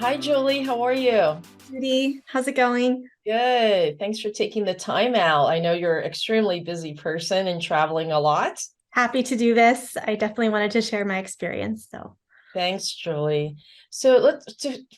Hi, Julie. How are you? Judy, how's it going? Good. Thanks for taking the time out. I know you're an extremely busy person and traveling a lot. Happy to do this. I definitely wanted to share my experience. Thanks, Julie.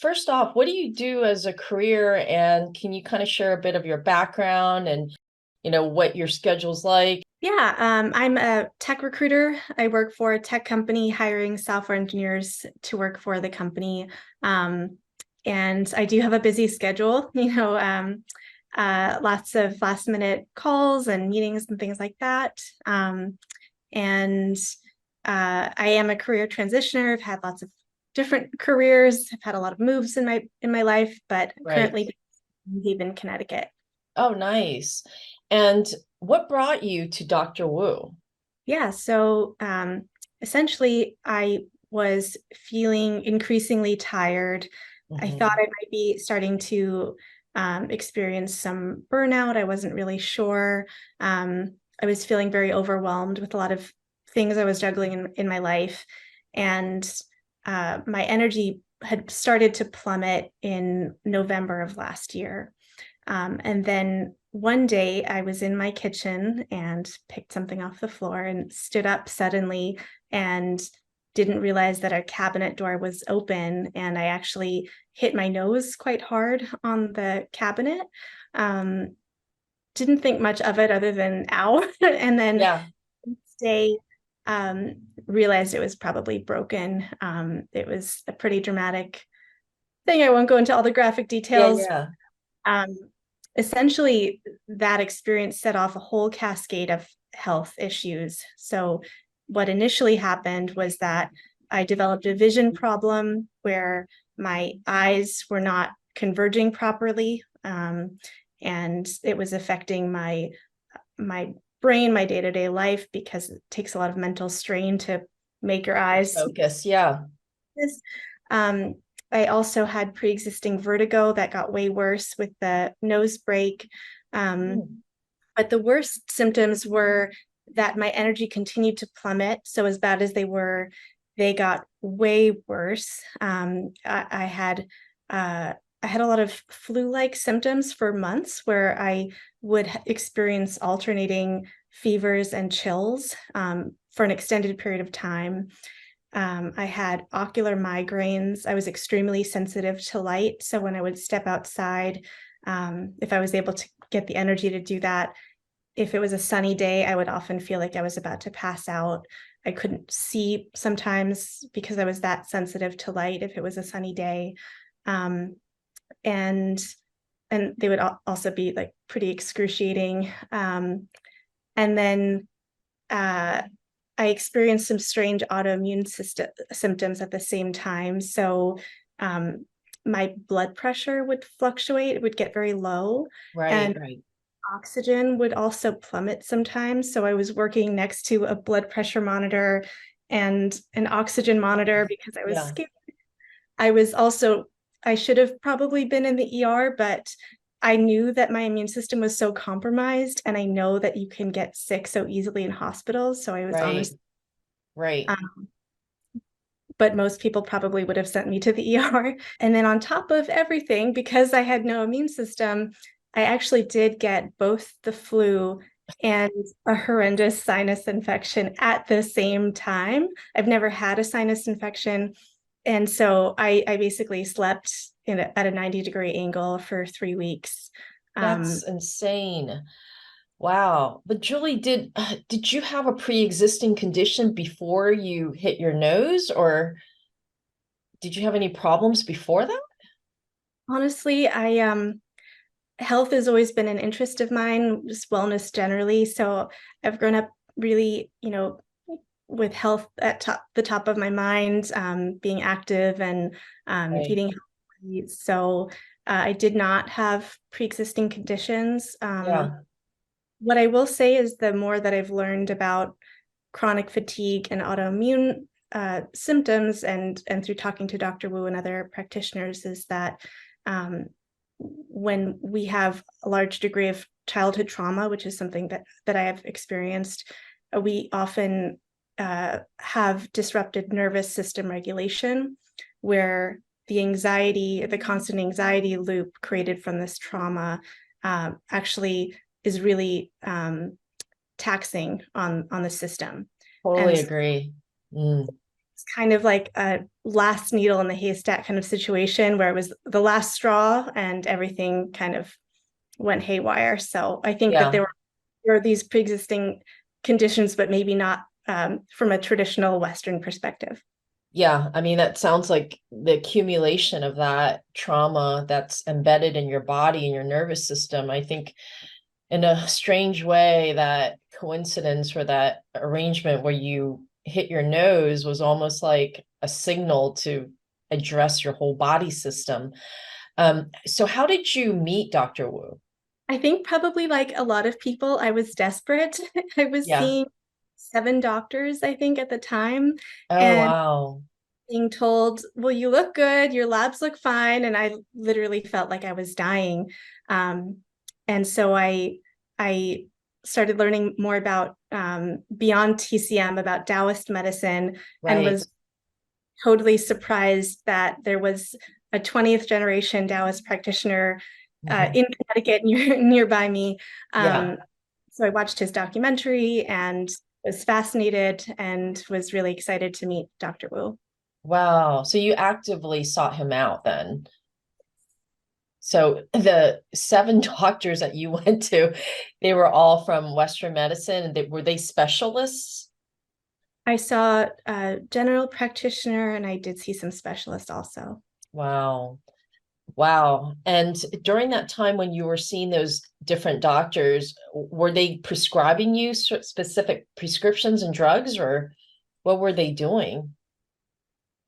First off, what do you do as a career? And can you kind of share a bit of your background and, what your schedule's like? I'm a tech recruiter. I work for a tech company hiring software engineers to work for the company. And I do have a busy schedule, lots of last minute calls and meetings and things like that. And I am a career transitioner. I've had lots of different careers. I've had a lot of moves in my life, but Right. currently in Haven, Connecticut. Oh, nice. And what brought you to Dr. Wu? So essentially, I was feeling increasingly tired. I thought Hmm. I might be starting to experience some burnout. I wasn't really sure. I was feeling very overwhelmed with a lot of things I was juggling in my life. And my energy had started to plummet in November of last year. And then one day I was in my kitchen and picked something off the floor and stood up suddenly and didn't realize that a cabinet door was open. And I actually hit my nose quite hard on the cabinet. Um, didn't think much of it other than ow. And then Yeah. day realized it was probably broken. It was a pretty dramatic thing. I won't go into all the graphic Yeah, details. yeah. um, Essentially, that experience set off a whole cascade of health issues. So, what initially happened was that I developed a vision problem where my eyes were not converging properly, and it was affecting my brain, my day to day life, because it takes a lot of mental strain to make your eyes. Focus. Yeah. Um, I also had pre-existing vertigo that got way worse with the nose break. Mm. But the worst symptoms were that my energy continued to plummet. So as bad as they were, they got way worse. I had a lot of flu-like symptoms for months where I would experience alternating fevers and chills for an extended period of time. I had ocular migraines. I was extremely sensitive to light. So when I would step outside, if I was able to get the energy to do that, if it was a sunny day, I would often feel like I was about to pass out. I couldn't see sometimes because I was that sensitive to light if it was a sunny day. Um, and and they would also be like pretty excruciating. And then uh, I experienced some strange autoimmune symptoms at the same time. So um, my blood pressure would fluctuate, it would get very low, Right, and right. oxygen would also plummet sometimes. So I was working next to a blood pressure monitor and an oxygen monitor because I was Yeah. scared. I was also, I should have probably been in the ER, but I knew that my immune system was so compromised, and I know that you can get sick so easily in hospitals. So I was Right, honest, right. but most people probably would have sent me to the ER. And then on top of everything, because I had no immune system, I actually did get both the flu and a horrendous sinus infection at the same time. I've never had a sinus infection. And so I basically slept at a 90-degree angle for 3 weeks. That's Um, insane. Wow. But Julie, did you have a pre-existing condition before you hit your nose, or did you have any problems before that? Honestly, health has always been an interest of mine, just wellness generally. So I've grown up really, with health at the top of my mind, being active and Right. eating healthy. So I did not have pre-existing conditions. Yeah. What I will say is the more that I've learned about chronic fatigue and autoimmune symptoms, and through talking to Dr. Wu and other practitioners, is that um, when we have a large degree of childhood trauma, which is something that I have experienced, we often have disrupted nervous system regulation, where the anxiety, the constant anxiety loop created from this trauma actually is really taxing on the system. And Totally agree. Mm, it's kind of like a last needle in the haystack kind of situation where it was the last straw and everything kind of went haywire. So I think that yeah. there were these pre-existing conditions, but maybe not from a traditional Western perspective. Yeah, I mean, that sounds like the accumulation of that trauma that's embedded in your body and your nervous system. I think in a strange way, that coincidence or that arrangement where you hit your nose was almost like a signal to address your whole body system. So how did you meet Dr. Wu? I think probably like a lot of people, I was desperate. I was Yeah. seeing 7 doctors, I think, at the time, Oh, and wow. being told, well, you look good, your labs look fine. And I literally felt like I was dying. And so I started learning more about beyond TCM, about Taoist medicine, and Right. was totally surprised that there was a 20th generation Taoist practitioner Mhm. in Connecticut nearby me. Yeah. So I watched his documentary and was fascinated and was really excited to meet Dr. Wu. Wow. So you actively sought him out then. So the 7 doctors that you went to, they were all from Western medicine, and were they specialists? I saw a general practitioner and I did see some specialists also. Wow. Wow. And during that time when you were seeing those different doctors, were they prescribing you specific prescriptions and drugs, or what were they doing?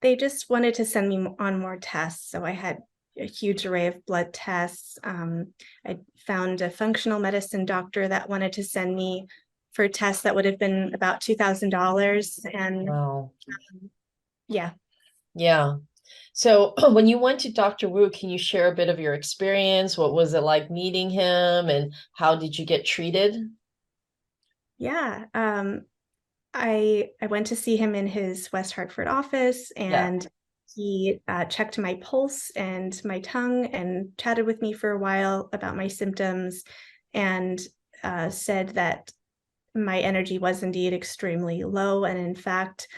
They just wanted to send me on more tests. So I had a huge array of blood tests. I found a functional medicine doctor that wanted to send me for tests that would have been about $2,000. And Wow. yeah, Yeah. So when you went to Dr. Wu, can you share a bit of your experience? What was it like meeting him, and how did you get treated? yeah. I went to see him in his West Hartford office, Yeah. and he checked my pulse and my tongue and chatted with me for a while about my symptoms, and said that my energy was indeed extremely low. And in fact,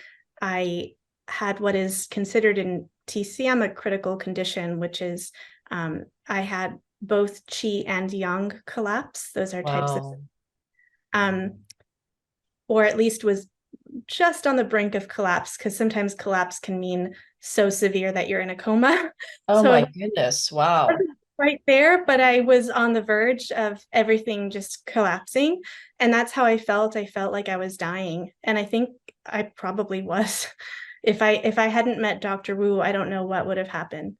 I had what is considered in TCM a critical condition, which is I had both qi and yang collapse. Those are types of, Wow. um, or at least was just on the brink of collapse, because sometimes collapse can mean so severe that you're in a coma. Oh So my I goodness. Wow. wasn't right there, but I was on the verge of everything just collapsing. And that's how I felt. I felt like I was dying. And I think I probably was. If I hadn't met Dr. Wu, I don't know what would have happened.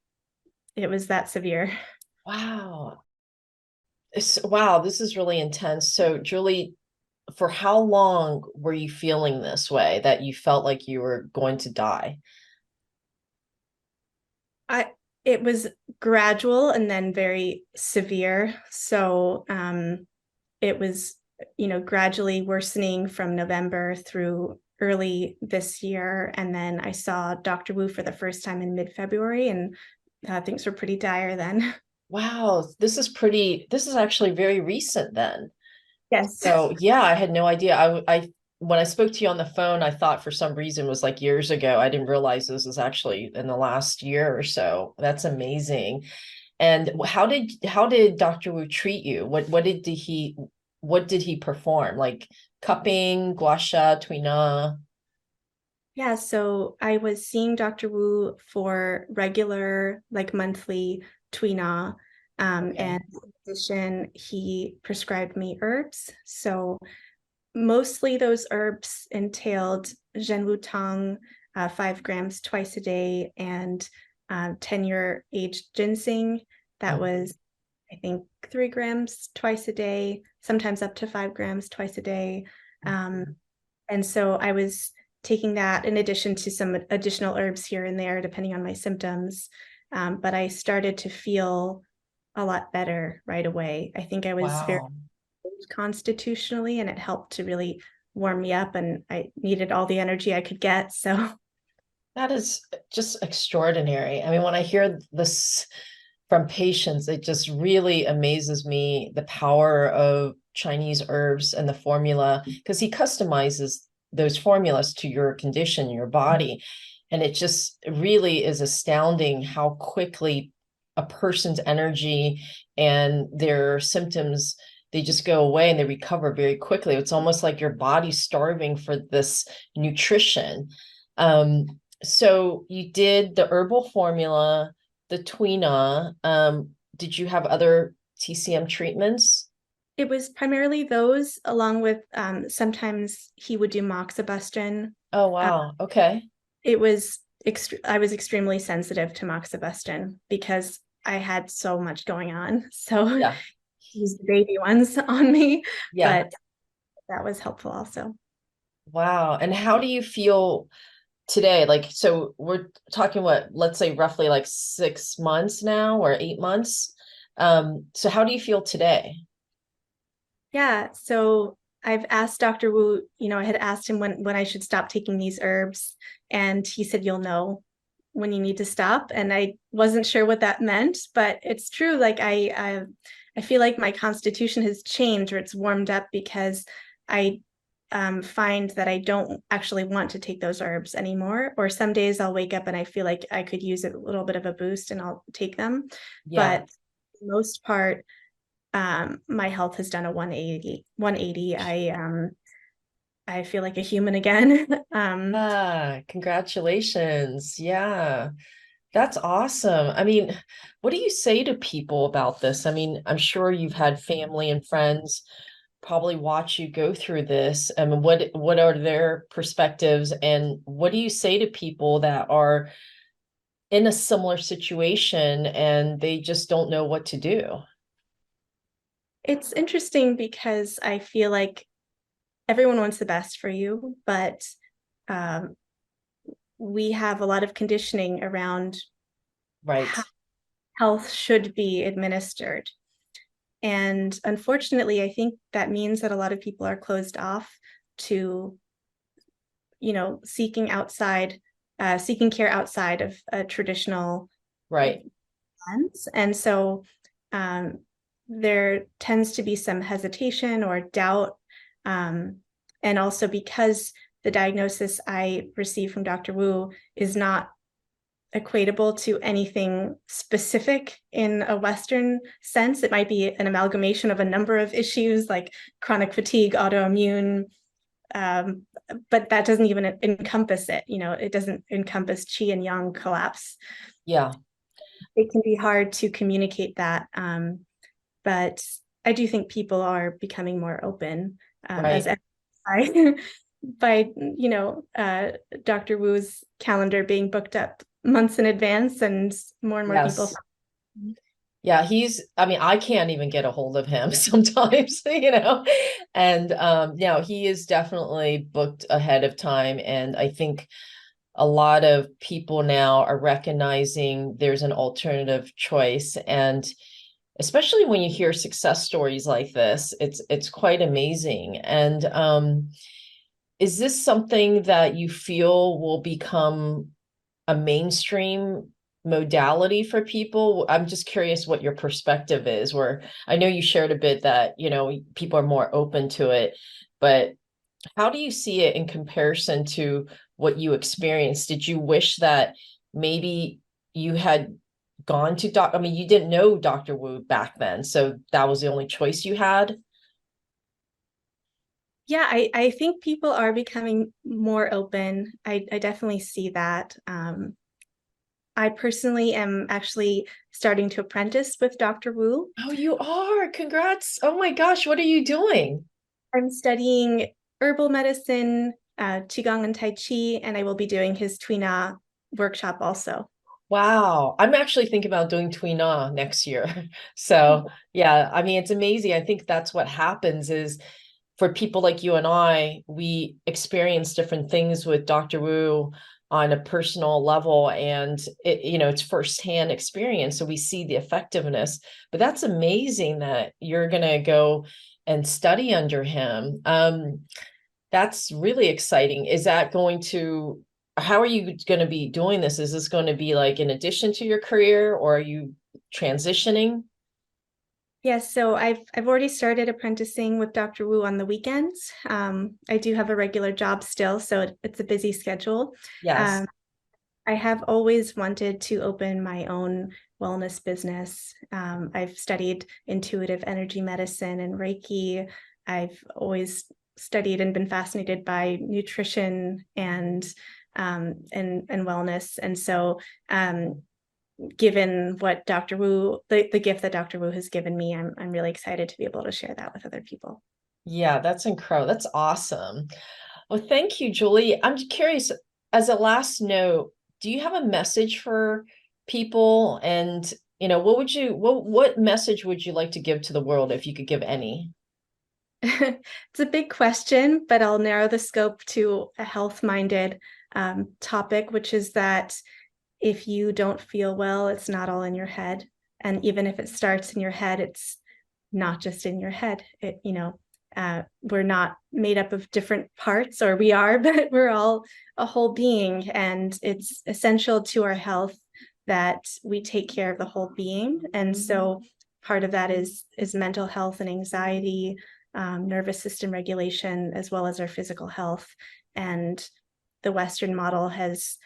It was that severe. Wow. Wow, this is really intense. So, Julie, for how long were you feeling this way, that you felt like you were going to die? I it was gradual and then very severe. So it was, gradually worsening from November through early this year. And then I saw Dr. Wu for the first time in mid-February, and things were pretty dire then. Wow, this is actually very recent then. Yes. So, yeah, I had no idea. When I spoke to you on the phone, I thought for some reason it was like years ago. I didn't realize this was actually in the last year or so. That's amazing. And how did Dr. Wu treat you? What did he perform? Like cupping, gua sha, tuina? Yeah, so I was seeing Dr. Wu for regular, like monthly Tuina. Okay. And in addition, he prescribed me herbs. So mostly those herbs entailed Zhenwu Tang, 5 grams twice a day, and 10-year aged ginseng. That Oh, was, I think, 3 grams twice a day, sometimes up to 5 grams twice a day. Um, mhm. and so I was taking that in addition to some additional herbs here and there, depending on my symptoms. But I started to feel a lot better right away. I think I was very Wow. constitutionally, and it helped to really warm me up, and I needed all the energy I could get. So That is just extraordinary. I mean, when I hear this from patients, it just really amazes me the power of Chinese herbs and the formula, because he customizes those formulas to your condition, your body. And it just really is astounding how quickly a person's energy and their symptoms, they just go away and they recover very quickly. It's almost like your body's starving for this nutrition. Um, so you did the herbal formula, the Twina. Did you have other TCM treatments? It was primarily those, along with sometimes he would do moxibustion. Oh, Uh, wow. Okay. it was I was extremely sensitive to moxibustion because I had so much going on. So Yeah. he used the baby ones on me, Yeah. but that was helpful also. Wow. And how do you feel today? Like, so we're talking what, let's say roughly like 6 months now or 8 months. So how do you feel today? Yeah, so I've asked Dr. Wu, I had asked him when I should stop taking these herbs, and he said you'll know when you need to stop. And I wasn't sure what that meant, but it's true. Like I feel like my constitution has changed or it's warmed up because I find that I don't actually want to take those herbs anymore. Or some days I'll wake up and I feel like I could use a little bit of a boost and I'll take them. Yeah. But for the most part, my health has done a 180. I feel like a human again. Ah, congratulations. Yeah. That's awesome. I mean, what do you say to people about this? I mean, I'm sure you've had family and friends probably watch you go through this. I mean, what are their perspectives, and what do you say to people that are in a similar situation and they just don't know what to do? It's interesting because I feel like everyone wants the best for you, but um, we have a lot of conditioning around Right. how health should be administered. And unfortunately, I think that means that a lot of people are closed off to, seeking care outside of a traditional Right. lens. And so um, there tends to be some hesitation or doubt. And also because the diagnosis I received from Dr. Wu is not equatable to anything specific in a Western sense. It might be an amalgamation of a number of issues like chronic fatigue, autoimmune, um, but that doesn't even encompass it. It doesn't encompass qi and yang collapse. Yeah. It can be hard to communicate that, but I do think people are becoming more open, as Right. by by Dr. Wu's calendar being booked up months in advance, and more people. Yes. Yeah, I mean, I can't even get a hold of him sometimes, And he is definitely booked ahead of time. And I think a lot of people now are recognizing there's an alternative choice. And especially when you hear success stories like this, it's quite amazing. And is this something that you feel will become a mainstream modality for people? I'm just curious what your perspective is, where I know you shared a bit that, people are more open to it, but how do you see it in comparison to what you experienced? Did you wish that maybe you had gone to I mean, you didn't know Dr. Wu back then, so that was the only choice you had? Yeah, I think people are becoming more open. I definitely see that. I personally am actually starting to apprentice with Dr. Wu. Oh, you are. Congrats. Oh my gosh, what are you doing? I'm studying herbal medicine, Qigong and Tai Chi, and I will be doing his Tuina workshop also. Wow. I'm actually thinking about doing Twina next year. So yeah, I mean, it's amazing. I think that's what happens is for people like you and I, we experience different things with Dr. Wu on a personal level, and it's firsthand experience. So we see the effectiveness, but that's amazing that you're gonna go and study under him. That's really exciting. Is that going to how are you going to be doing this? Is this going to be like in addition to your career, or are you transitioning? Yes, so I've already started apprenticing with Dr. Wu on the weekends. I do have a regular job still, so it's a busy schedule. Yes. Um, I have always wanted to open my own wellness business. I've studied intuitive energy medicine and Reiki. I've always studied and been fascinated by nutrition and wellness. And so given what Dr. Wu, the gift that Dr. Wu has given me, I'm really excited to be able to share that with other people. Yeah, that's incredible. That's awesome. Well, thank you, Julie. I'm curious, as a last note, do you have a message for people? And, what message would you like to give to the world if you could give any? It's a big question, but I'll narrow the scope to a health-minded topic, which is that if you don't feel well, it's not all in your head. And even if it starts in your head, it's not just in your head. We're not made up of different parts, or we are, but we're all a whole being. And it's essential to our health that we take care of the whole being. And so part of that is mental health and anxiety, nervous system regulation, as well as our physical health. And the Western model has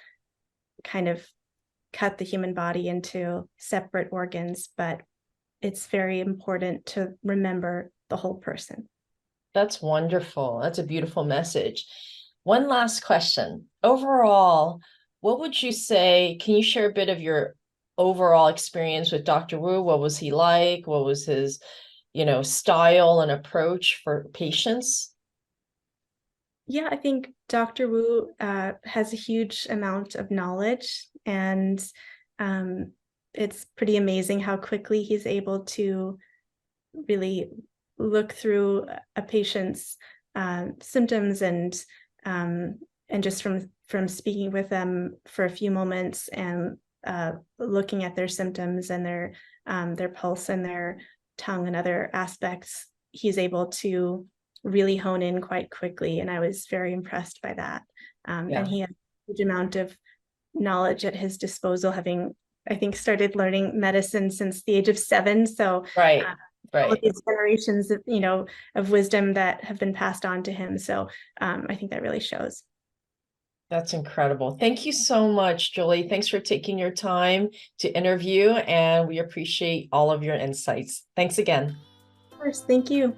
kind of cut the human body into separate organs, but it's very important to remember the whole person. That's wonderful. That's a beautiful message. One last question. Overall, what would you say? Can you share a bit of your overall experience with Dr. Wu? What was he like? What was his, style and approach for patients? Yeah, I think Dr. Wu has a huge amount of knowledge, and um, it's pretty amazing how quickly he's able to really look through a patient's symptoms and just from speaking with them for a few moments and looking at their symptoms and their pulse and their tongue and other aspects, he's able to really hone in quite quickly. And I was very impressed by that. And Yeah. he had a huge amount of knowledge at his disposal, having, I think, started learning medicine since the age of 7. So Right. all of Right. these generations of wisdom that have been passed on to him. So I think that really shows. That's incredible. Thank you so much, Julie. Thanks for taking your time to interview, and we appreciate all of your insights. Thanks again. Of course, thank you.